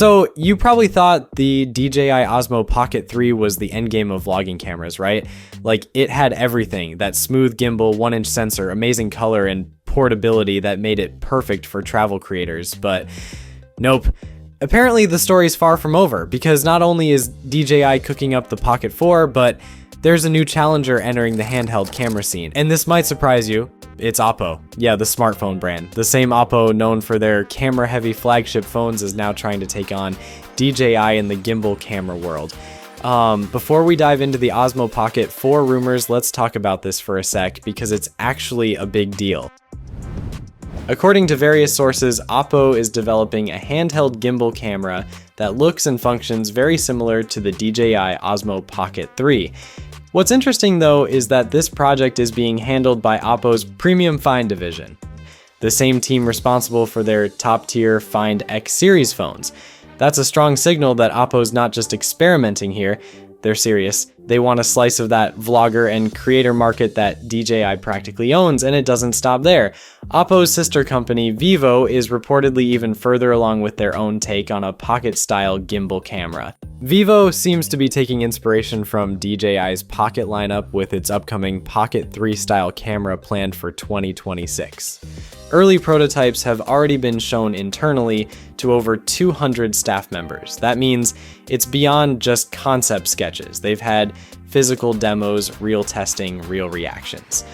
So you probably thought the DJI Osmo Pocket 3 was the endgame of vlogging cameras, right? Like, it had everything: that smooth gimbal, 1-inch sensor, amazing color, and portability that made it perfect for travel creators. But nope. Apparently the story's far from over, because not only is DJI cooking up the Pocket 4, but there's a new challenger entering the handheld camera scene. And this might surprise you. It's OPPO. Yeah, the smartphone brand. The same OPPO known for their camera-heavy flagship phones is now trying to take on DJI in the gimbal camera world. Before we dive into the Osmo Pocket 4 rumors, let's talk about this for a sec, because it's actually a big deal. According to various sources, OPPO is developing a handheld gimbal camera that looks and functions very similar to the DJI Osmo Pocket 3. What's interesting though is that this project is being handled by OPPO's Premium Find division, the same team responsible for their top-tier Find X series phones. That's a strong signal that OPPO's not just experimenting here, they're serious. They want a slice of that vlogger and creator market that DJI practically owns, and it doesn't stop there. OPPO's sister company, Vivo, is reportedly even further along with their own take on a pocket-style gimbal camera. Vivo seems to be taking inspiration from DJI's Pocket lineup with its upcoming Pocket 3 style camera planned for 2026. Early prototypes have already been shown internally to over 200 staff members. That means it's beyond just concept sketches. They've had physical demos, real testing, real reactions.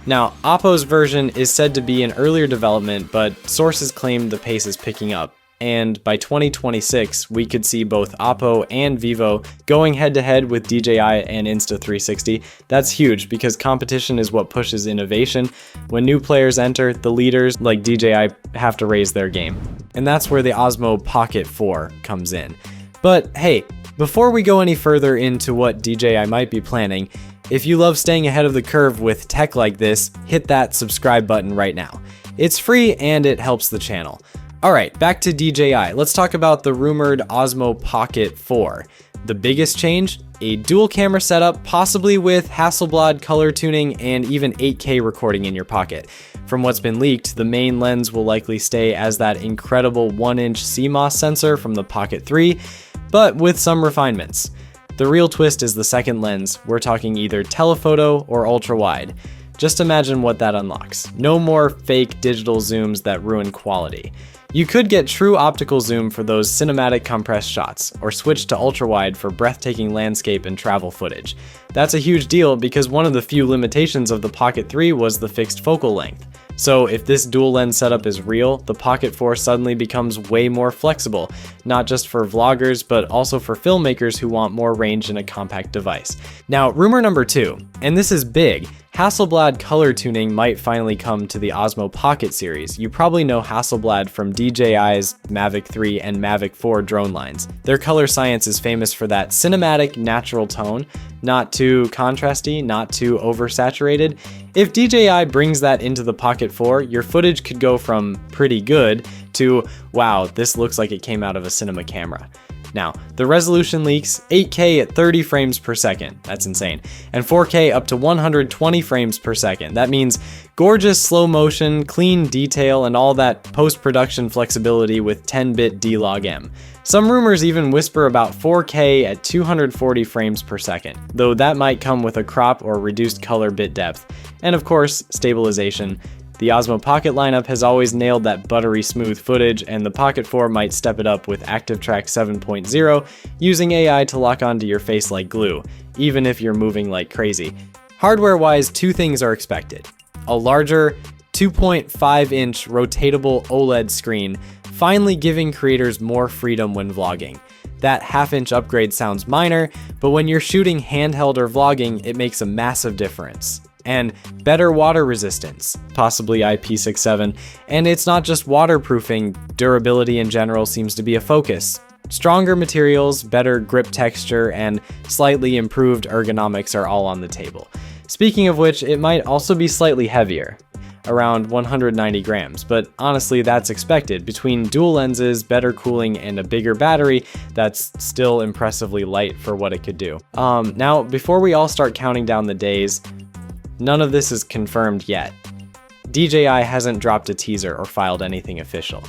Now, OPPO's version is said to be in earlier development, but sources claim the pace is picking up. And by 2026, we could see both OPPO and Vivo going head-to-head with DJI and Insta360. That's huge, because competition is what pushes innovation. When new players enter, the leaders like DJI have to raise their game. And that's where the Osmo Pocket 4 comes in. But hey, before we go any further into what DJI might be planning, if you love staying ahead of the curve with tech like this, hit that subscribe button right now. It's free and it helps the channel. Alright, back to DJI. Let's talk about the rumored Osmo Pocket 4. The biggest change? A dual camera setup, possibly with Hasselblad color tuning and even 8K recording in your pocket. From what's been leaked, the main lens will likely stay as that incredible 1-inch CMOS sensor from the Pocket 3, but with some refinements. The real twist is the second lens. We're talking either telephoto or ultra-wide. Just imagine what that unlocks. No more fake digital zooms that ruin quality. You could get true optical zoom for those cinematic compressed shots, or switch to ultra-wide for breathtaking landscape and travel footage. That's a huge deal because one of the few limitations of the Pocket 3 was the fixed focal length. So if this dual lens setup is real, the Pocket 4 suddenly becomes way more flexible, not just for vloggers, but also for filmmakers who want more range in a compact device. Now, rumor number 2, and this is big. Hasselblad color tuning might finally come to the Osmo Pocket series. You probably know Hasselblad from DJI's Mavic 3 and Mavic 4 drone lines. Their color science is famous for that cinematic, natural tone, not too contrasty, not too oversaturated. If DJI brings that into the Pocket 4, your footage could go from pretty good to, wow, this looks like it came out of a cinema camera. Now, the resolution leaks 8K at 30 frames per second, that's insane, and 4K up to 120 frames per second. That means gorgeous slow motion, clean detail, and all that post-production flexibility with 10-bit D-Log-M. Some rumors even whisper about 4K at 240 frames per second, though that might come with a crop or reduced color bit depth, and of course, stabilization. The Osmo Pocket lineup has always nailed that buttery smooth footage, and the Pocket 4 might step it up with ActiveTrack 7.0, using AI to lock onto your face like glue, even if you're moving like crazy. Hardware-wise, two things are expected. A larger 2.5-inch rotatable OLED screen, finally giving creators more freedom when vlogging. That half-inch upgrade sounds minor, but when you're shooting handheld or vlogging, it makes a massive difference. And better water resistance, possibly IP67, and it's not just waterproofing, durability in general seems to be a focus. Stronger materials, better grip texture, and slightly improved ergonomics are all on the table. Speaking of which, it might also be slightly heavier, around 190 grams, but honestly that's expected. Between dual lenses, better cooling, and a bigger battery, that's still impressively light for what it could do. Now, before we all start counting down the days, none of this is confirmed yet. DJI hasn't dropped a teaser or filed anything official.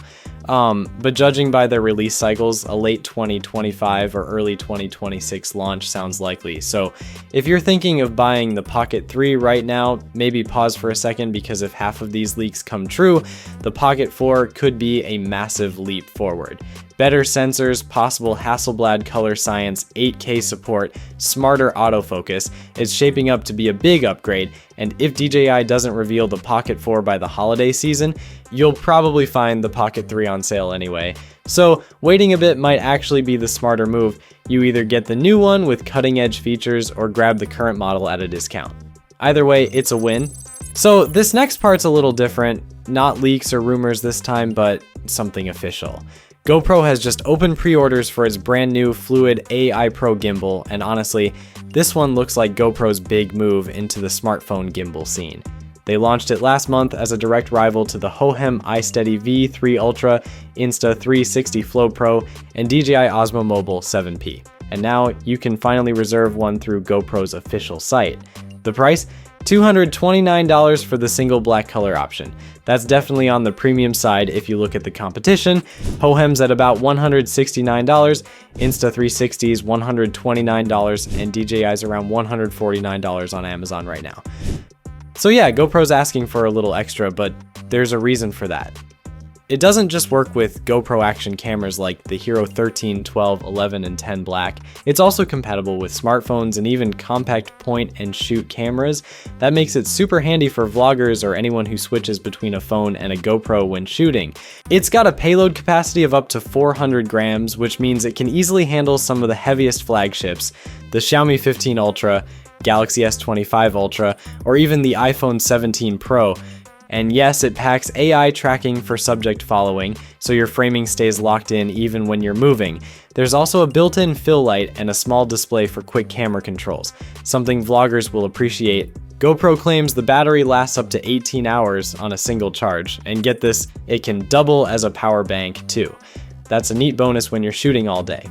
But judging by their release cycles, a late 2025 or early 2026 launch sounds likely. So if you're thinking of buying the Pocket 3 right now, maybe pause for a second, because if half of these leaks come true, the Pocket 4 could be a massive leap forward. Better sensors, possible Hasselblad color science, 8K support, smarter autofocus. It's shaping up to be a big upgrade, and if DJI doesn't reveal the Pocket 4 by the holiday season, you'll probably find the Pocket 3 on sale anyway. So waiting a bit might actually be the smarter move. You either get the new one with cutting edge features or grab the current model at a discount. Either way, it's a win. So this next part's a little different, not leaks or rumors this time, but something official. GoPro has just opened pre-orders for its brand new Fluid AI Pro gimbal, and honestly, this one looks like GoPro's big move into the smartphone gimbal scene. They launched it last month as a direct rival to the Hohem iSteady V3 Ultra, Insta360 Flow Pro, and DJI Osmo Mobile 7P. And now you can finally reserve one through GoPro's official site. The price? $229 for the single black color option. That's definitely on the premium side if you look at the competition. Hohem's at about $169, Insta360's $129, and DJI's around $149 on Amazon right now. So yeah, GoPro's asking for a little extra, but there's a reason for that. It doesn't just work with GoPro action cameras like the Hero 13, 12, 11, and 10 Black. It's also compatible with smartphones and even compact point and shoot cameras. That makes it super handy for vloggers or anyone who switches between a phone and a GoPro when shooting. It's got a payload capacity of up to 400 grams, which means it can easily handle some of the heaviest flagships, the Xiaomi 15 Ultra, Galaxy S25 Ultra, or even the iPhone 17 Pro. And yes, it packs AI tracking for subject following, so your framing stays locked in even when you're moving. There's also a built-in fill light and a small display for quick camera controls, something vloggers will appreciate. GoPro claims the battery lasts up to 18 hours on a single charge, and get this, it can double as a power bank too. That's a neat bonus when you're shooting all day.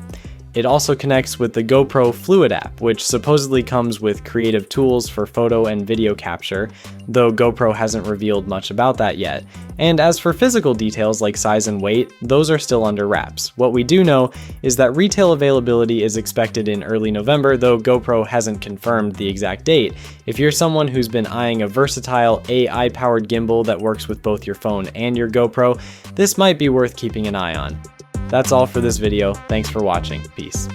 It also connects with the GoPro Fluid app, which supposedly comes with creative tools for photo and video capture, though GoPro hasn't revealed much about that yet. And as for physical details like size and weight, those are still under wraps. What we do know is that retail availability is expected in early November, though GoPro hasn't confirmed the exact date. If you're someone who's been eyeing a versatile AI-powered gimbal that works with both your phone and your GoPro, this might be worth keeping an eye on. That's all for this video. Thanks for watching. Peace.